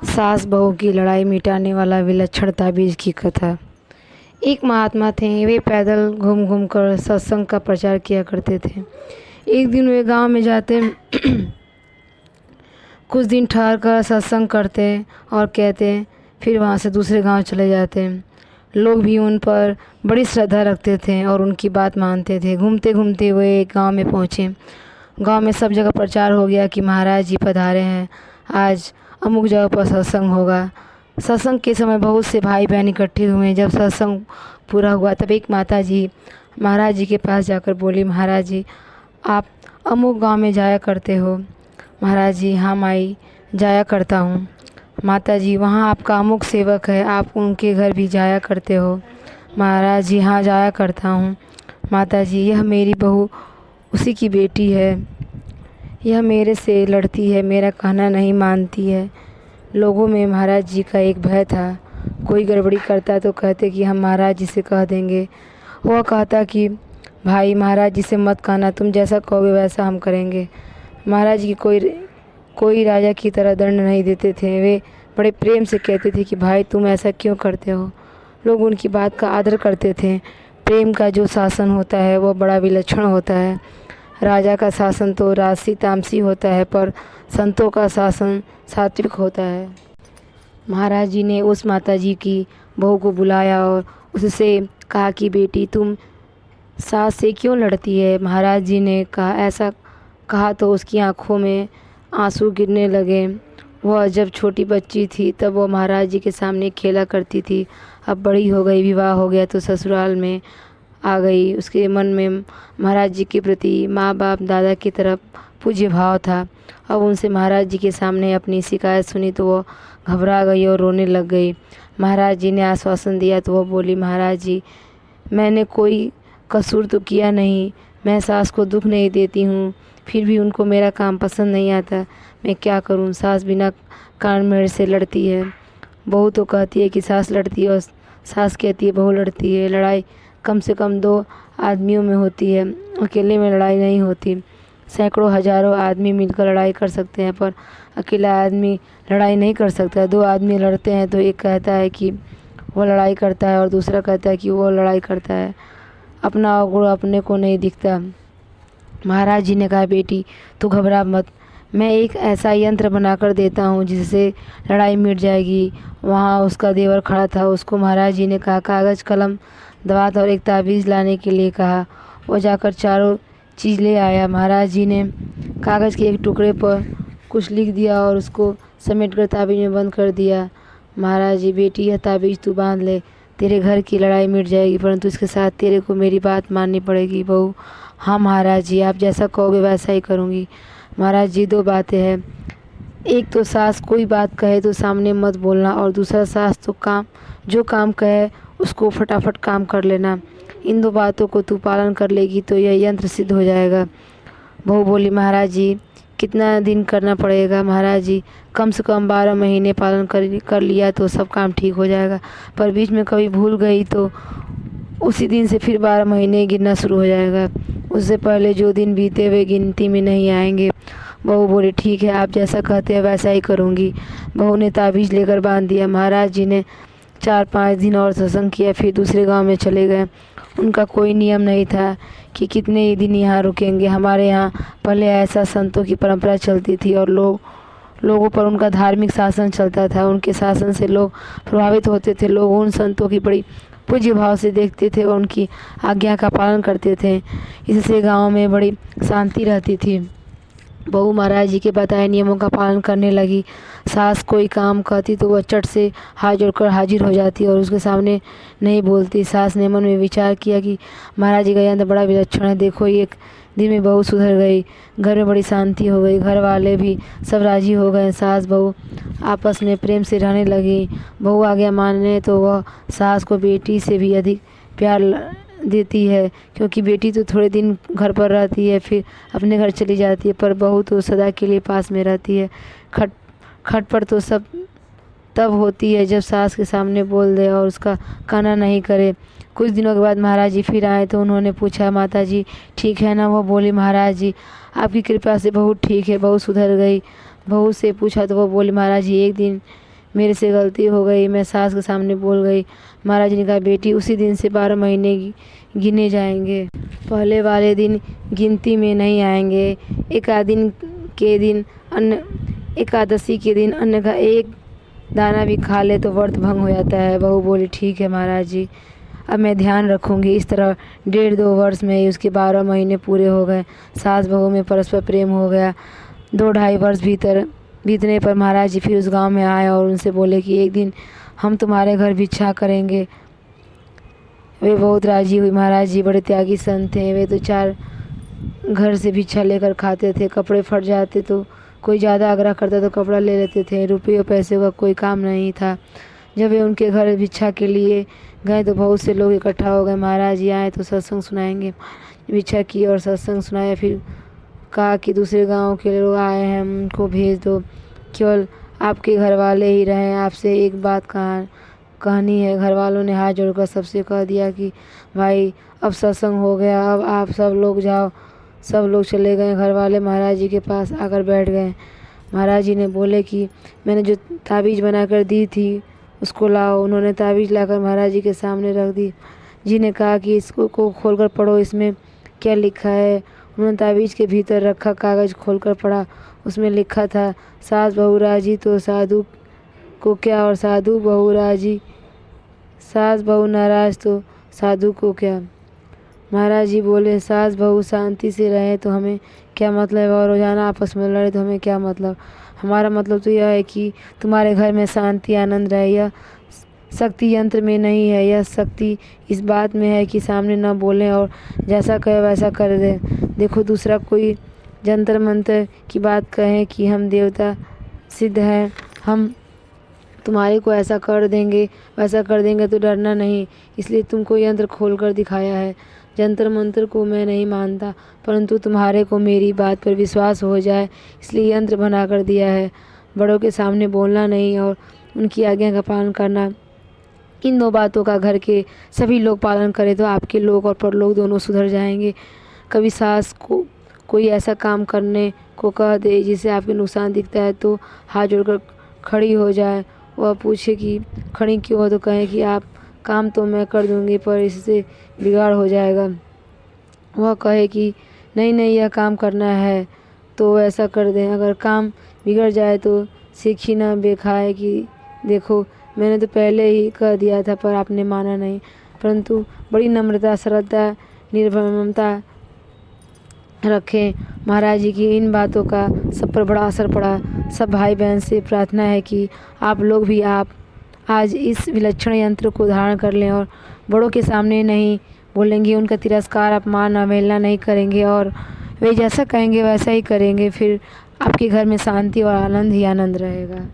सास बहू की लड़ाई मिटाने वाला विलक्षण ताबीज़ की कथा। एक महात्मा थे। वे पैदल घूम घूम कर सत्संग का प्रचार किया करते थे। एक दिन वे गांव में जाते, कुछ दिन ठहर कर सत्संग करते और कहते, फिर वहां से दूसरे गांव चले जाते। लोग भी उन पर बड़ी श्रद्धा रखते थे और उनकी बात मानते थे। घूमते घूमते वे एक गांव में पहुँचे। गांव में सब जगह प्रचार हो गया कि महाराज जी पधारे हैं, आज अमुक जगह पर सत्संग होगा। सत्संग के समय बहुत से भाई बहन इकट्ठे हुए। जब सत्संग पूरा हुआ तब एक माता जी महाराज जी के पास जाकर बोली, महाराज जी आप अमुक गांव में जाया करते हो? महाराज जी हाँ माई, जाया करता हूँ। माता जी वहाँ आपका अमुक सेवक है, आप उनके घर भी जाया करते हो? महाराज जी हाँ, जाया करता हूँ। माता जी यह मेरी बहू उसी की बेटी है, यह मेरे से लड़ती है, मेरा कहना नहीं मानती है। लोगों में महाराज जी का एक भय था, कोई गड़बड़ी करता तो कहते कि हम महाराज जी से कह देंगे। वह कहता कि भाई महाराज जी से मत कहना, तुम जैसा कहोगे वैसा हम करेंगे। महाराज जी कोई राजा की तरह दंड नहीं देते थे। वे बड़े प्रेम से कहते थे कि भाई तुम ऐसा क्यों करते हो। लोग उनकी बात का आदर करते थे। प्रेम का जो शासन होता है वह बड़ा विलक्षण होता है। राजा का शासन तो राजसी तामसी होता है, पर संतों का शासन सात्विक होता है। महाराज जी ने उस माता जी की बहू को बुलाया और उससे कहा कि बेटी तुम सास से क्यों लड़ती है। महाराज जी ने कहा, ऐसा कहा तो उसकी आंखों में आंसू गिरने लगे। वह जब छोटी बच्ची थी तब वह महाराज जी के सामने खेला करती थी। अब बड़ी हो गई, विवाह हो गया तो ससुराल में आ गई। उसके मन में महाराज जी के प्रति माँ बाप दादा की तरफ पूज्य भाव था। अब उनसे महाराज जी के सामने अपनी शिकायत सुनी तो वो घबरा गई और रोने लग गई। महाराज जी ने आश्वासन दिया तो वह बोली, महाराज जी मैंने कोई कसूर तो किया नहीं, मैं सास को दुख नहीं देती हूँ, फिर भी उनको मेरा काम पसंद नहीं आता। मैं क्या करूँ, सास बिना कारण मेरे से लड़ती है। बहू तो कहती है कि सास लड़ती है और सास कहती है बहू लड़ती है। लड़ाई कम से कम दो आदमियों में होती है, अकेले में लड़ाई नहीं होती। सैकड़ों हजारों आदमी मिलकर लड़ाई कर सकते हैं, पर अकेला आदमी लड़ाई नहीं कर सकता। दो आदमी लड़ते हैं तो एक कहता है कि वो लड़ाई करता है और दूसरा कहता है कि वो लड़ाई करता है। अपना अवगुण अपने को नहीं दिखता। महाराज जी ने कहा, बेटी तू घबरा मत, मैं एक ऐसा यंत्र बनाकर देता हूँ जिससे लड़ाई मिट जाएगी। वहाँ उसका देवर खड़ा था। उसको महाराज जी ने कहा, कागज़ कलम दवात और एक ताबीज़ लाने के लिए कहा। वो जाकर चारों चीज़ ले आया। महाराज जी ने कागज़ के एक टुकड़े पर कुछ लिख दिया और उसको समेटकर ताबीज़ में बंद कर दिया। महाराज जी, बेटी यह ताबीज़ तू बांध ले, तेरे घर की लड़ाई मिट जाएगी, परंतु इसके साथ तेरे को मेरी बात माननी पड़ेगी। बहू, हाँ महाराज जी, आप जैसा कहोगे वैसा ही करूँगी। महाराज जी, दो बातें हैं, एक तो सास कोई बात कहे तो सामने मत बोलना, और दूसरा सास तो जो काम कहे उसको फटाफट काम कर लेना। इन दो बातों को तू पालन कर लेगी तो यह यंत्र सिद्ध हो जाएगा। बहू बोली, महाराज जी कितना दिन करना पड़ेगा? महाराज जी, कम से कम 12 महीने पालन कर लिया तो सब काम ठीक हो जाएगा, पर बीच में कभी भूल गई तो उसी दिन से फिर 12 महीने गिनना शुरू हो जाएगा। उससे पहले जो दिन बीते वे गिनती में नहीं आएंगे। बहू बोली, ठीक है, आप जैसा कहते हैं वैसा ही करूँगी। बहू ने ताबीज़ लेकर बांध दिया। महाराज जी ने 4-5 दिन और सत्संग किया, फिर दूसरे गांव में चले गए। उनका कोई नियम नहीं था कि कितने ही दिन यहाँ रुकेंगे। हमारे यहाँ पहले ऐसा संतों की परंपरा चलती थी और लोगों पर उनका धार्मिक शासन चलता था। उनके शासन से लोग प्रभावित होते थे। लोग उन संतों की बड़ी पूज्य भाव से देखते थे और उनकी आज्ञा का पालन करते थे। इससे गांव में बड़ी शांति रहती थी। बहू महाराज जी के बताए नियमों का पालन करने लगी। सास कोई काम कहती तो वह चट से हाथ जोड़कर हाजिर हो जाती और उसके सामने नहीं बोलती। सास ने मन में विचार किया कि महाराज जी का यंत्र बड़ा विलक्षण है। देखो, एक दिन में बहू सुधर गई, घर में बड़ी शांति हो गई, घर वाले भी सब राजी हो गए। सास बहू आपस में प्रेम से रहने लगी। बहू आज्ञा मानने तो वह सास को बेटी से भी अधिक प्यार देती है, क्योंकि बेटी तो थोड़े दिन घर पर रहती है फिर अपने घर चली जाती है, पर बहू तो सदा के लिए पास में रहती है। खटपट तो सब तब होती है जब सास के सामने बोल दे और उसका कहना नहीं करे। कुछ दिनों के बाद महाराज जी फिर आए तो उन्होंने पूछा, माता जी ठीक है ना? वो बोली, महाराज जी आपकी कृपा से बहू ठीक है, बहू सुधर गई। बहू से पूछा तो वो बोली, महाराज जी एक दिन मेरे से गलती हो गई, मैं सास के सामने बोल गई। महाराज ने कहा, बेटी उसी दिन से 12 महीने गिने जाएंगे, पहले वाले दिन गिनती में नहीं आएंगे। एकादशी के दिन अन्न का एक दाना भी खा ले तो व्रत भंग हो जाता है। बहू बोली, ठीक है महाराज जी, अब मैं ध्यान रखूंगी। इस तरह 1.5-2 वर्ष में ही उसके 12 महीने पूरे हो गए। सास बहू में परस्पर प्रेम हो गया। 2-2.5 वर्ष बीतने पर महाराज जी फिर उस गांव में आए और उनसे बोले कि एक दिन हम तुम्हारे घर भिक्षा करेंगे। वे बहुत राजी हुई। महाराज जी बड़े त्यागी संत थे। वे तो 4 घर से भिक्षा लेकर खाते थे। कपड़े फट जाते तो कोई ज़्यादा आग्रह करता तो कपड़ा ले लेते थे। रुपये और पैसे का कोई काम नहीं था। जब वे उनके घर भिक्षा के लिए गए तो बहुत से लोग इकट्ठा हो गए। महाराज जी आए तो सत्संग सुनाएंगे। भिक्षा की और सत्संग सुनाया। फिर कहा कि दूसरे गांव के लोग आए हैं, उनको भेज दो, केवल आपके घर वाले ही रहें। आपसे एक बात कहनी है। घर वालों ने हाथ जोड़कर सबसे कह दिया कि भाई अब सत्संग हो गया, अब आप सब लोग जाओ। सब लोग चले गए। घर वाले महाराज जी के पास आकर बैठ गए। महाराज जी ने बोले कि मैंने जो ताबीज़ बनाकर दी थी उसको लाओ। उन्होंने ताबीज़ लाकर महाराज जी के सामने रख दी। जी ने कहा कि इसको खोलकर पढ़ो, इसमें क्या लिखा है। उन्होंने ताबीज़ के भीतर रखा कागज़ खोलकर पढ़ा। उसमें लिखा था, सास बहू राजी तो साधु को क्या, और साधु बहू राजी, सास बहू नाराज़ तो साधु को क्या। महाराज जी बोले, सास बहू शांति से रहे तो हमें क्या मतलब, और रोज़ाना आपस में लड़े तो हमें क्या मतलब। हमारा मतलब तो यह है कि तुम्हारे घर में शांति आनंद रहे। यह शक्ति यंत्र में नहीं है, यह शक्ति इस बात में है कि सामने न बोलें और जैसा कहे वैसा कर दें। देखो, दूसरा कोई जंतर मंतर की बात कहें कि हम देवता सिद्ध हैं, हम तुम्हारे को ऐसा कर देंगे वैसा कर देंगे, तो डरना नहीं। इसलिए तुमको यंत्र खोल कर दिखाया है। जंतर मंत्र को मैं नहीं मानता, परंतु तुम्हारे को मेरी बात पर विश्वास हो जाए इसलिए यंत्र बना कर दिया है। बड़ों के सामने बोलना नहीं और उनकी आज्ञा का पालन करना। इन 2 बातों का घर के सभी लोग पालन करें तो आपके लोग और परलोक दोनों सुधर जाएंगे। कभी सास को कोई ऐसा काम करने को कह दे जिससे आपके नुकसान दिखता है तो हाथ जोड़कर खड़ी हो जाए। वह पूछे कि खड़ी क्यों हो, तो कहें कि आप काम तो मैं कर दूंगी पर इससे बिगाड़ हो जाएगा। वह कहे कि नहीं नहीं, यह काम करना है तो ऐसा कर दें। अगर काम बिगड़ जाए तो सीखी ना बेखाए कि देखो मैंने तो पहले ही कह दिया था पर आपने माना नहीं। परंतु बड़ी नम्रता, श्रद्धा, निर्ममता रखें। महाराज जी की इन बातों का सब पर बड़ा असर पड़ा। सब भाई बहन से प्रार्थना है कि आप लोग भी आज इस विलक्षण यंत्र को धारण कर लें और बड़ों के सामने नहीं बोलेंगे, उनका तिरस्कार, अपमान, अवहेलना नहीं करेंगे और वे जैसा कहेंगे वैसा ही करेंगे। फिर आपके घर में शांति और आनंद ही आनंद रहेगा।